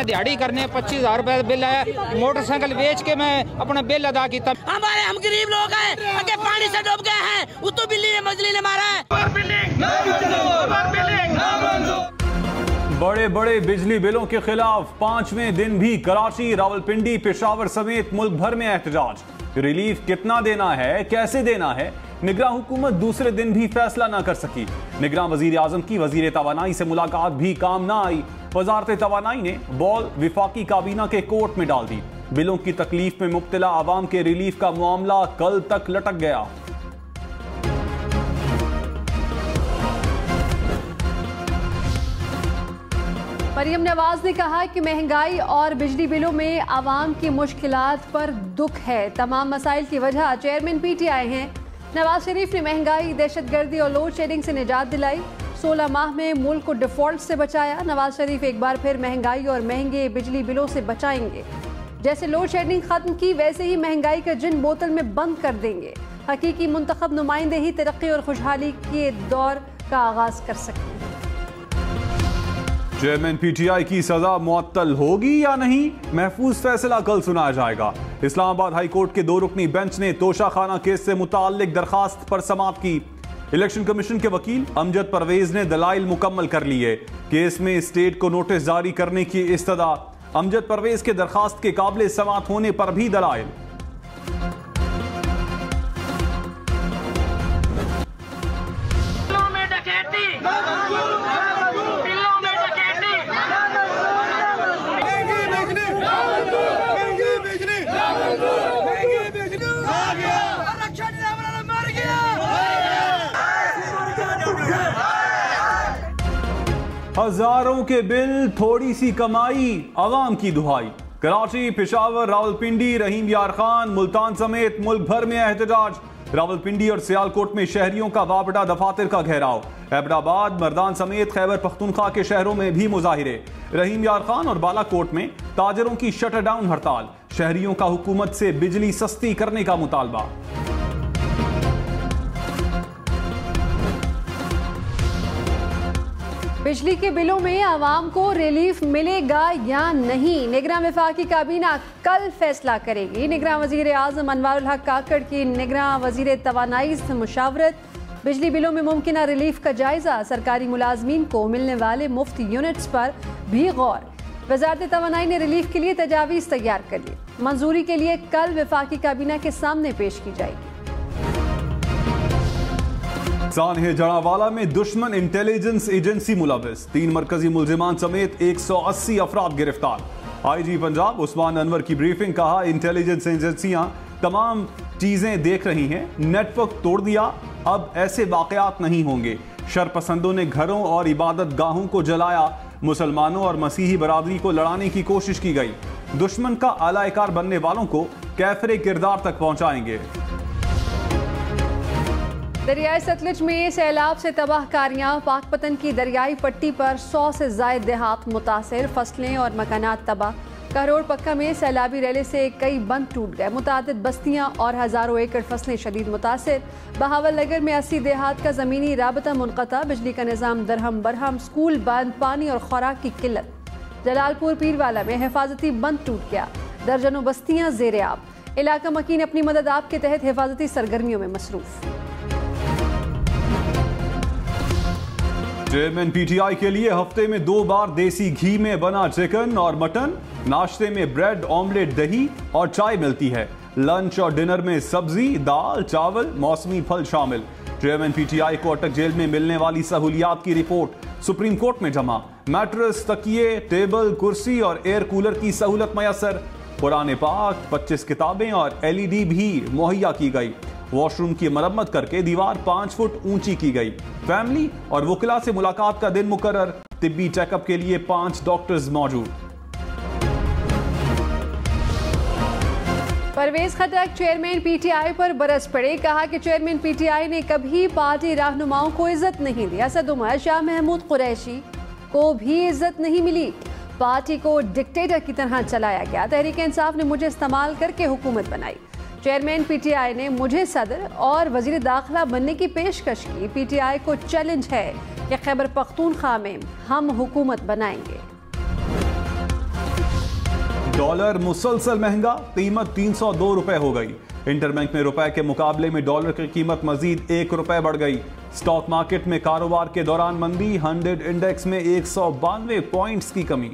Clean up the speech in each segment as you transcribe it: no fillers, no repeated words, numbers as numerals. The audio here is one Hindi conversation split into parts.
दिहाड़ी करने 25,000 रुपए बिल आया, मोटरसाइकिल बेच के मैं अपना बिल अदा किया। हम गरीब लोग हैं, आगे पानी से डूब गए हैं, उतो बिल्ली ने मजली ने मारा है। बड़े बड़े बिजली बिलों के खिलाफ 5वें दिन भी कराची, रावलपिंडी, पेशावर समेत मुल्क भर में एहतजाज। रिलीफ कितना देना है, कैसे देना है, निगरान हुकूमत दूसरे दिन भी फैसला ना कर सकी। निगरान वजीर आजम की वजीर तवानाई से मुलाकात भी काम ना आई। वजारत तवानाई ने बॉल विफाकी काबीना के कोर्ट में डाल दी। बिलों की तकलीफ में मुब्तला आवाम के रिलीफ का मामला कल तक लटक गया। मरियम नवाज ने कहा कि महंगाई और बिजली बिलों में आवाम की मुश्किलात पर दुख है। तमाम मसाइल की वजह चेयरमैन पीटीआई हैं। नवाज शरीफ ने महंगाई, दहशतगर्दी और लोड शेडिंग से निजात दिलाई। 16 माह में मुल्क को डिफॉल्ट से बचाया। नवाज शरीफ एक बार फिर महंगाई और महंगे बिजली बिलों से बचाएंगे। जैसे लोड शेडिंग खत्म की, वैसे ही महंगाई का जिन बोतल में बंद कर देंगे। हकीकी मुंतखब नुमाइंदे ही तरक्की और खुशहाली के दौर का आगाज कर सकते हैं। चेयरमैन पीटीआई की सजा मुअत्तल होगी या नहीं, महफूज फैसला कल सुनाया जाएगा। इस्लामाबाद हाई कोर्ट के 2 रुकनी बेंच ने तोशाखाना केस से मुताल्लिक दरखास्त पर समाअत की। इलेक्शन कमीशन के वकील अमजद परवेज ने दलाइल मुकम्मल कर लिए। केस में स्टेट को नोटिस जारी करने की इस्तदा। अमजद परवेज के दरखास्त के काबिल समाअत होने पर भी दलाइल। हजारों के बिल, थोड़ी सी कमाई, आवाम की दुहाई। कराची, पेशावर, रावलपिंडी, रहीम यार खान, मुल्तान समेत मुल्क भर में एहतजाज। रावलपिंडी और सियालकोट में शहरियों का वापडा दफातर का घेराव। एबटाबाद, मर्दान समेत खैबर पख्तूनख्वा के शहरों में भी मुजाहिरे। रहीम यार खान और बालाकोट में ताजरों की शटर डाउन हड़ताल। शहरियों का हुकूमत से बिजली सस्ती करने का मुतालबा। बिजली के बिलों में आवाम को रिलीफ मिलेगा या नहीं, निगरान वफाकी काबीना कल फैसला करेगी। निगरान वजीर आजम अनवारुल हक काकड़ की निगरान वजीर तवानाई से मुशावरत। बिजली बिलों में मुमकिन रिलीफ का जायजा। सरकारी मुलाजमीन को मिलने वाले मुफ्त यूनिट्स पर भी गौर। वजारत तवानाई ने रिलीफ के लिए तजावीज़ तैयार कर ली। मंजूरी के लिए कल वफाकी काबीना के सामने पेश की जाएगी। सानहे जड़ावाला में दुश्मन इंटेलिजेंस एजेंसी मुलविस। 3 मरकजी मुलजिमान समेत 180 अफराद गिरफ्तार। आईजी पंजाब उस्मान अनवर की ब्रीफिंग। कहा, इंटेलिजेंस एजेंसियां तमाम चीजें देख रही हैं। नेटवर्क तोड़ दिया, अब ऐसे वाकयात नहीं होंगे। शरपसंदों ने घरों और इबादत गाहों को जलाया। मुसलमानों और मसीही बरादरी को लड़ाने की कोशिश की गई। दुश्मन का आलाकार बनने वालों को कैफरे किरदार तक पहुंचाएंगे। दरियाई सतलुज में सैलाब से तबाहकारियां। पाकपतन की दरियाई पट्टी पर 100 से ज्यादा देहात मुतासिर। फसलें और मकानात तबाह। करोड़ पक्का में सैलाबी रेले से कई बंद टूट गए। मुतादिद बस्तियां और हजारों एकड़ फसलें शदीद मुतासिर। बहावल नगर में 80 देहात का जमीनी राबता मुनक़ता। बिजली का निज़ाम दरहम बरहम। स्कूल बंद। पानी और खुराक की किल्लत। जलालपुर पीरवाला में हिफाजती बंद टूट गया। दर्जनों बस्तियां ज़ेरे आब। इलाका मकीन अपनी मदद आप के तहत हिफाजती सरगर्मियों में मसरूफ। चेयरमैन पीटीआई के लिए हफ्ते में 2 बार देसी घी में बना चिकन और मटन। नाश्ते में ब्रेड, ऑमलेट, दही और चाय मिलती है। लंच और डिनर में सब्जी, दाल, चावल, मौसमी फल शामिल। चेयरमैन पीटीआई को अटक जेल में मिलने वाली सहूलियात की रिपोर्ट सुप्रीम कोर्ट में जमा। मैट्रेस, तकिए, टेबल, कुर्सी और एयर कूलर की सहूलत मयसर। कुरान पाक, 25 किताबें और LED भी मुहैया की गई। वॉशरूम की मरम्मत करके दीवार 5 फुट ऊंची की गई। फैमिली और वकिला से मुलाकात का दिन मुकर्रर। तिब्बी चेकअप के लिए 5 डॉक्टर्स मौजूद। परवेज खटक चेयरमैन पीटीआई पर बरस पड़े। कहा कि चेयरमैन पीटीआई ने कभी पार्टी रहनुमाओं को इज्जत नहीं दी। असद उमर, शाह महमूद कुरैशी को भी इज्जत नहीं मिली। पार्टी को डिक्टेटर की तरह चलाया गया। तहरीक इंसाफ ने मुझे इस्तेमाल करके हुकूमत बनाई। चेयरमैन पीटीआई ने मुझे सदर और वजीर दाखिला बनने की पेशकश की। पीटीआई को चैलेंज है कि खैबर पख्तूनख्वा में हम हुकूमत बनाएंगे। डॉलर मुसलसल महंगा, कीमत 302 रुपए हो गई। इंटरबैंक में रुपए के मुकाबले में डॉलर की कीमत मजीद 1 रुपए बढ़ गई। स्टॉक मार्केट में कारोबार के दौरान मंदी, 100 इंडेक्स में 192 पॉइंट्स की कमी।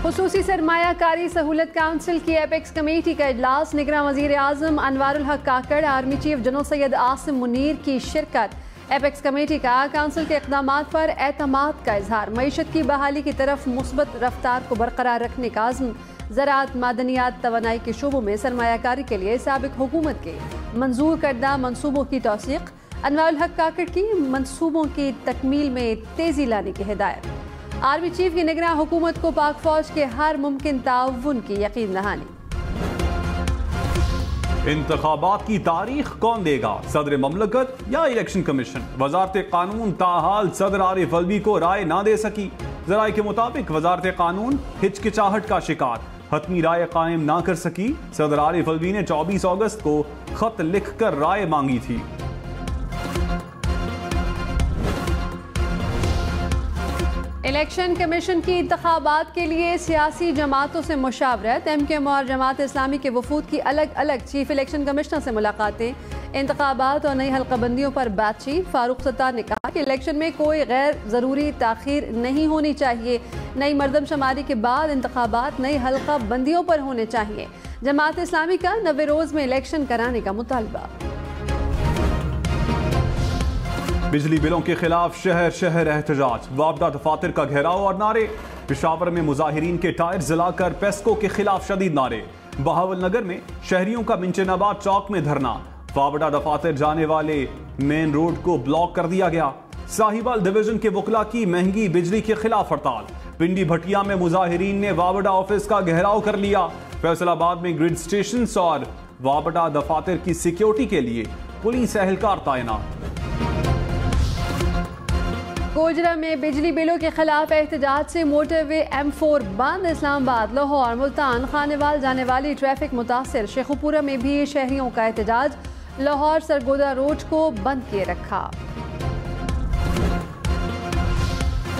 खुसूसी सरमायाकारी सहूलत काउंसिल की एपेक्स कमेटी का इजलास, निगरान वजीर आजम Anwarul Haq Kakar, army chief general Syed Asim Munir की शिरकत। एपेक्स कमेटी का काउंसिल के इक़दामात पर एतमाद का इजहार, मईशत की बहाली की तरफ मुस्बत रफ्तार को बरकरार रखने का अज़्म। ज़राअत, मादनियात, तवानाई के शोबों में सरमायाकारी के लिए साबिक हुकूमत के मंजूर करदा मनसूबों की तौसीक़। अनवारुल हक काकड़ की मनसूबों की तकमील में तेज़ी लाने की हिदायत। आर्मी चीफ की निगरान हुकूमत को पाक फौज के हर मुमकिन ताउन की यकीन दहानी। इंतखाबात की तारीख कौन देगा, सदर ममलकत या इलेक्शन कमीशन? वजारत कानून ताहाल सदर आरिफ अलवी को राय ना दे सकी। जराये के मुताबिक वजारत कानून हिचकिचाहट का शिकार, हतमी राय कायम ना कर सकी। सदर आरिफ अलवी ने 24 अगस्त को खत लिखकर राय मांगी थी। इलेक्शन कमीशन की इंतखाबात के लिए सियासी जमातों से मुशावरत, एमकेएम और जमात इस्लामी के वफूद की अलग अलग चीफ इलेक्शन कमिश्नर से मुलाकातें। इंतखाबात और नई हल्काबंदियों पर बातचीत। फारूक सत्तार ने कहा कि इलेक्शन में कोई गैर ज़रूरी ताख़ीर नहीं होनी चाहिए। नई मरदमशुमारी के बाद इंतखाबात नई हल्का बंदियों पर होने चाहिए। जमात इस्लामी का 90 रोज़ में इलेक्शन कराने का मुतालबा। बिजली बिलों के खिलाफ शहर शहर एहतजाज, वापडा दफातर का घेराव और नारे। पेशावर में मुजाहिरीन के टायर जलाकर पेस्को के खिलाफ शदीद नारे। बहावल नगर में शहरियों का मिंचनाबाद चौक में धरना। वापडा दफातर जाने वाले मेन रोड को ब्लॉक कर दिया गया। साहिवाल डिवीजन के वकला की महंगी बिजली के खिलाफ हड़ताल। पिंडी भटिया में मुजाहिरीन ने वापडा ऑफिस का घेराव कर लिया। फैसलाबाद में ग्रिड स्टेशन और वापडा दफातर की सिक्योरिटी के लिए पुलिस एहलकार तैनात। गोजरा में बिजली बिलों के खिलाफ एहतजाज से मोटरवे M4 बंद। इस्लामाबाद, लाहौर, मुल्तान, खानेवाल जाने वाली ट्रैफिक मुतासर। शेखुपुरा में भी शहरियों का एहतजाज, लाहौर सरगोदा रोड को बंद किए रखा।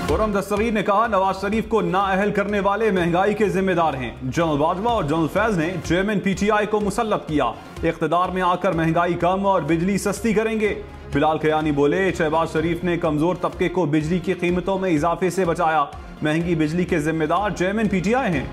खुर्रम दस्तगीर ने कहा नवाज शरीफ को नाअहल करने वाले महंगाई के जिम्मेदार हैं। जनरल बाजवा और जनरल फैज ने चेयरमैन पीटीआई को मुसल्लत किया। इख्तिदार में आकर महंगाई कम और बिजली सस्ती करेंगे। बिलाल कयानी बोले शहबाज शरीफ ने कमजोर तबके को बिजली की कीमतों में इजाफे से बचाया। महंगी बिजली के जिम्मेदार चेयरमैन पीटीआई हैं।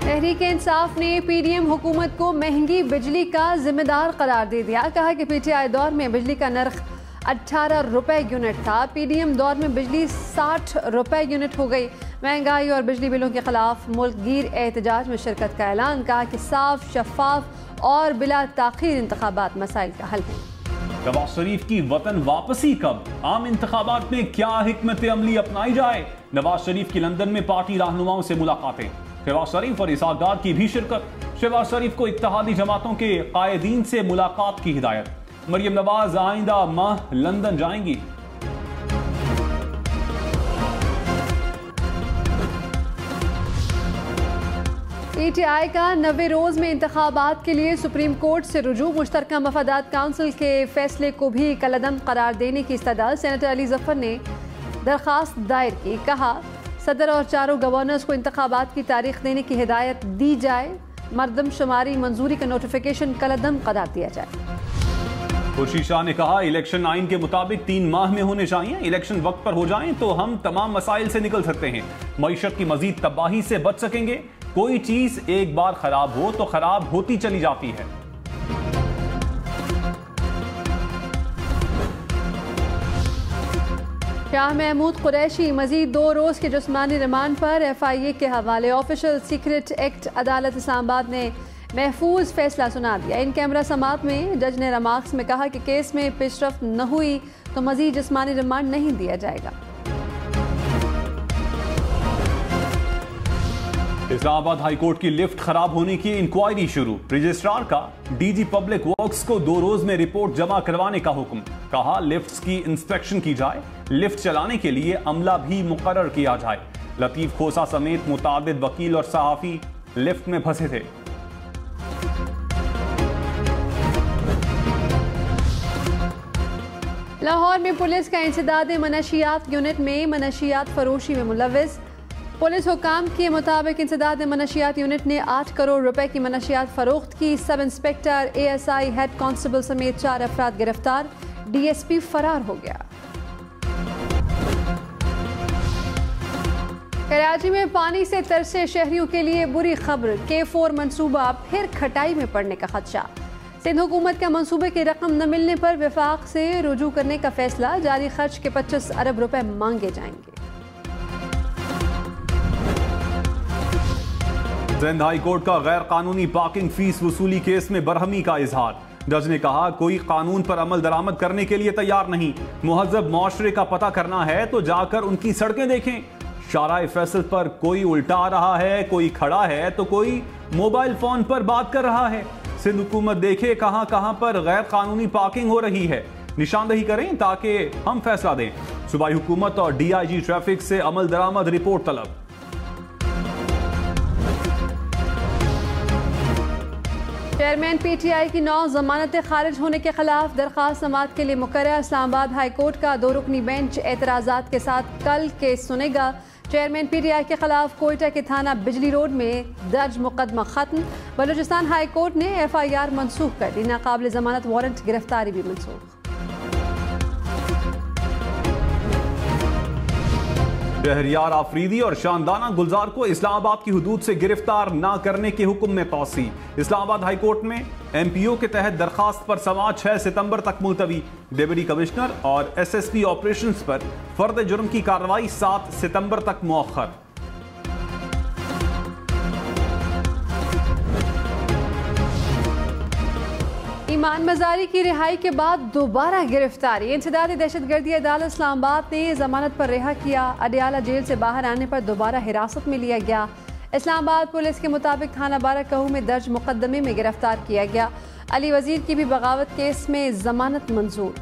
तहरीक इंसाफ ने पीडीएम हुकूमत को महंगी बिजली का जिम्मेदार करार दे दिया। कहा कि पीटीआई दौर में बिजली का नर्ख 18 रुपए यूनिट था, पीडीएम दौर में बिजली 60 रुपए यूनिट हो गई। महंगाई और बिजली बिलों के खिलाफ मुल्कगीर एहतजाज में शिरकत का ऐलान। कहा कि साफ, शफाफ और बिला ताखीर इंतखाबात मसाइल का हल है। नवाज शरीफ की वतन वापसी कब, आम इंतखाबात में क्या हिकमत अमली अपनाई जाए? नवाज शरीफ की लंदन में पार्टी रहनुमाओं से मुलाकातें। शहबाज शरीफ और इसाक डार की भी शिरकत। शहबाज शरीफ को इत्तेहादी जमातों के कायदीन से मुलाकात की हिदायत। मरियम नवाज आइंदा माह लंदन जाएंगी। पीटीआई का 90 रोज़ में इंतखाबात के लिए सुप्रीम कोर्ट से रुजू। मुश्तरका मफादात काउंसिल के फैसले को भी कलअदम करार देने की इस्तदा। सेनेटर अली जफर ने दरखास्त दायर की। कहा सदर और चारों गवर्नर्स को इंतखाबात की तारीख देने की हिदायत दी जाए। मरदमशुमारी मंजूरी का नोटिफिकेशन कलअदम करार दिया जाए। खुर्शीद शाह ने कहा इलेक्शन आइन के मुताबिक 3 माह में होने चाहिए। इलेक्शन वक्त पर हो जाएं तो हम तमाम मसाइल से निकल सकते हैं। मईशत की मजीद तबाही से बच सकेंगे। कोई चीज एक बार खराब हो तो खराब होती चली जाती है। शाह महमूद कुरैशी मजीद 2 रोज के जिस्मानी रिमांड पर FIA के हवाले। ऑफिशियल सीक्रेट एक्ट अदालत इस्लामाबाद ने महफूज फैसला सुना दिया। इन कैमरा समात में जज ने रिमार्क्स में कहा कि केस में पेशरफ्त न हुई तो मजीद जिस्मानी रिमांड नहीं दिया जाएगा। इस्लामाबाद हाईकोर्ट की लिफ्ट खराब होने की इंक्वायरी शुरू। रजिस्ट्रार का डीजी पब्लिक वर्क्स को 2 रोज में रिपोर्ट जमा करवाने का हुक्म। कहा लिफ्ट्स की इंस्पेक्शन की जाए, लिफ्ट चलाने के लिए अमला भी मुकर्रर किया जाए। लतीफ खोसा समेत मुतादिद वकील और सहाफी लिफ्ट में फंसे थे। लाहौर में पुलिस का इंसदाद मनशियात यूनिट में मनशियात फरोशी में मुलविस। पुलिस हुकाम के मुताबिक इंसदाद मनशियात यूनिट ने 8 करोड़ रुपए की मनशियात फरोख्त की। Sub inspector, ASI, head constable समेत 4 अफराद गिरफ्तार। DSP फरार हो गया। कराची में पानी से तरसे शहरियों के लिए बुरी खबर। K4 मंसूबा फिर खटाई में पड़ने का खदशा। सिंध हुकूमत का मंसूबे की रकम न मिलने पर विफाक से रुजू करने का फैसला। जारी खर्च के 25 अरब रुपए मांगे जाएंगे। सिंध हाई कोर्ट का गैर कानूनी पार्किंग फीस वसूली केस में बरहमी का इजहार। जज ने कहा कोई कानून पर अमल दरामद करने के लिए तैयार नहीं। मुहज़्ज़ब मुआशरे का पता करना है तो जाकर उनकी सड़कें देखें। शाराए फैसल पर कोई उल्टा रहा है, कोई खड़ा है तो कोई मोबाइल फोन पर बात कर रहा है। सिंध हुकूमत देखे कहां कहां पर गैर कानूनी पार्किंग हो रही है, निशानदही करें ताकि हम फैसला दें। सूबाई हुकूमत और DIG ट्रैफिक से अमल दरामद रिपोर्ट तलब। चेयरमैन PTI की 9 जमानतें खारिज होने के खिलाफ दरखास्त समाअत के लिए मुकर्रर। इस्लामाबाद हाई कोर्ट का 2 रुकनी बेंच एतराजात के साथ कल केस सुनेगा। चेयरमैन PTI के खिलाफ कोयटा के थाना बिजली रोड में दर्ज मुकदमा खत्म। बलूचिस्तान हाई कोर्ट ने FIR मनसूख कर दी। नाकाबिल जमानत वारंट गिरफ्तारी भी मनसूख। शहरियार आफरीदी और शानदाना गुलजार को इस्लामाबाद की हुदूद से गिरफ्तार न करने के हुक्म में तौसी। इस्लामाबाद हाई कोर्ट में MPO के तहत दरखास्त पर समाअत 6 सितंबर तक मुलतवी। डिप्टी कमिश्नर और SSP ऑपरेशंस पर फर्द जुर्म की कार्रवाई 7 सितंबर तक मुअख्खर। ईमान मजारी की रिहाई के बाद दोबारा गिरफ्तारी। इंसदादी दहशतगर्दी अदालत इस्लामाबाद ने जमानत पर रिहा किया। अडियाला जेल से बाहर आने पर दोबारा हिरासत में लिया गया। इस्लामाबाद पुलिस के मुताबिक थाना बाराकहू में दर्ज मुकदमे में गिरफ्तार किया गया। अली वजीर की भी बगावत केस में जमानत मंजूर।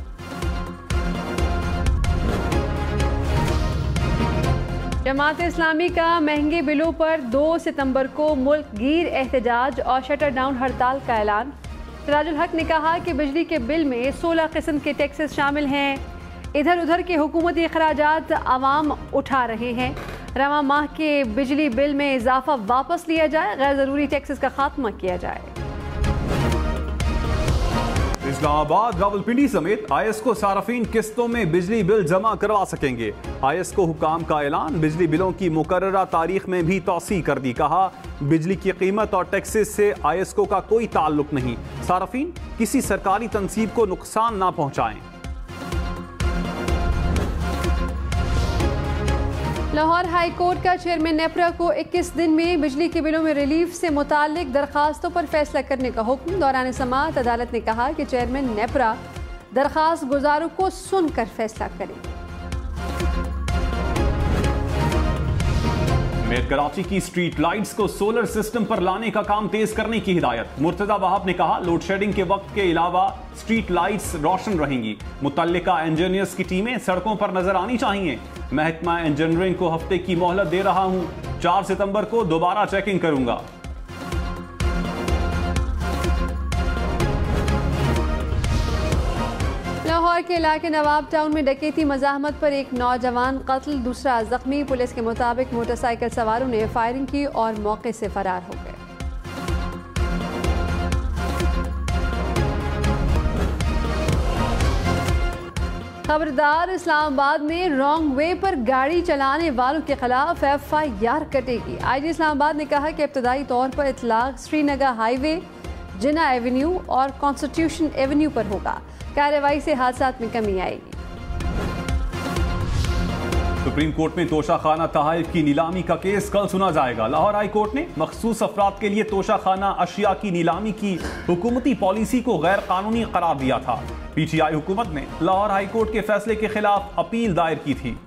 जमात इस्लामी का महंगे बिलों पर 2 सितंबर को मुल्क गिर एहतजाज और शटर डाउन हड़ताल का ऐलान। सिराजुल हक ने कहा कि बिजली के बिल में 16 किस्म के टैक्सेस शामिल हैं। इधर उधर के हुकूमती अखराजात आवाम उठा रहे हैं। रवां माह के बिजली बिल में इजाफा वापस लिया जाए, गैर जरूरी टैक्सेस का खात्मा किया जाए। इस्लामाबाद, रावलपिंडी समेत ISCO सार्फिन किस्तों में बिजली बिल जमा करवा सकेंगे। ISCO हुकाम का ऐलान। बिजली बिलों की मुकर्ररा तारीख में भी तौसी कर दी। कहा बिजली की कीमत और टैक्सेस से ISCO का कोई ताल्लुक नहीं। सार्फिन किसी सरकारी तंसीब को नुकसान ना पहुंचाएं। लाहौर हाई कोर्ट का चेयरमैन नेपरा को 21 दिन में बिजली के बिलों में रिलीफ से मुतालिक दरखास्तों पर फैसला करने का हुक्म। दौरान समाअत अदालत ने कहा कि चेयरमैन नेपरा दरखास्त गुजारों को सुनकर फैसला करें। मेयर कराची की स्ट्रीट लाइट्स को सोलर सिस्टम पर लाने का काम तेज करने की हिदायत। मुर्तजा वहाब ने कहा लोड शेडिंग के वक्त के अलावा स्ट्रीट लाइट्स रोशन रहेंगी। मुतल्लिका इंजीनियर्स की टीमें सड़कों पर नजर आनी चाहिए। महकमा इंजीनियरिंग को हफ्ते की मोहलत दे रहा हूं। 4 सितंबर को दोबारा चेकिंग करूंगा। लाहौर के इलाके नवाब टाउन में डकैती मज़ाहमत पर एक नौजवान कत्ल, दूसरा जख्मी। पुलिस के मुताबिक मोटरसाइकिल सवारों ने फायरिंग की और मौके से फरार हो गए। खबरदार, इस्लामाबाद में रॉन्ग वे पर गाड़ी चलाने वालों के खिलाफ FIR कटेगी। IG इस्लामाबाद ने कहा कि इब्तदाई तौर पर इतलाक श्रीनगर हाईवे, जिना एवेन्यू और कॉन्स्टिट्यूशन एवेन्यू पर होगा। कार्रवाई से हादसात में कमी आएगी। सुप्रीम कोर्ट में तोशाखाना तहाइफ की नीलामी का केस कल सुना जाएगा। लाहौर हाई कोर्ट ने मखसूस अफराद के लिए तोशाखाना अशिया की नीलामी की हुकूमती पॉलिसी को गैर कानूनी करार दिया था। PTI हुकूमत ने लाहौर हाई कोर्ट के फैसले के खिलाफ अपील दायर की थी।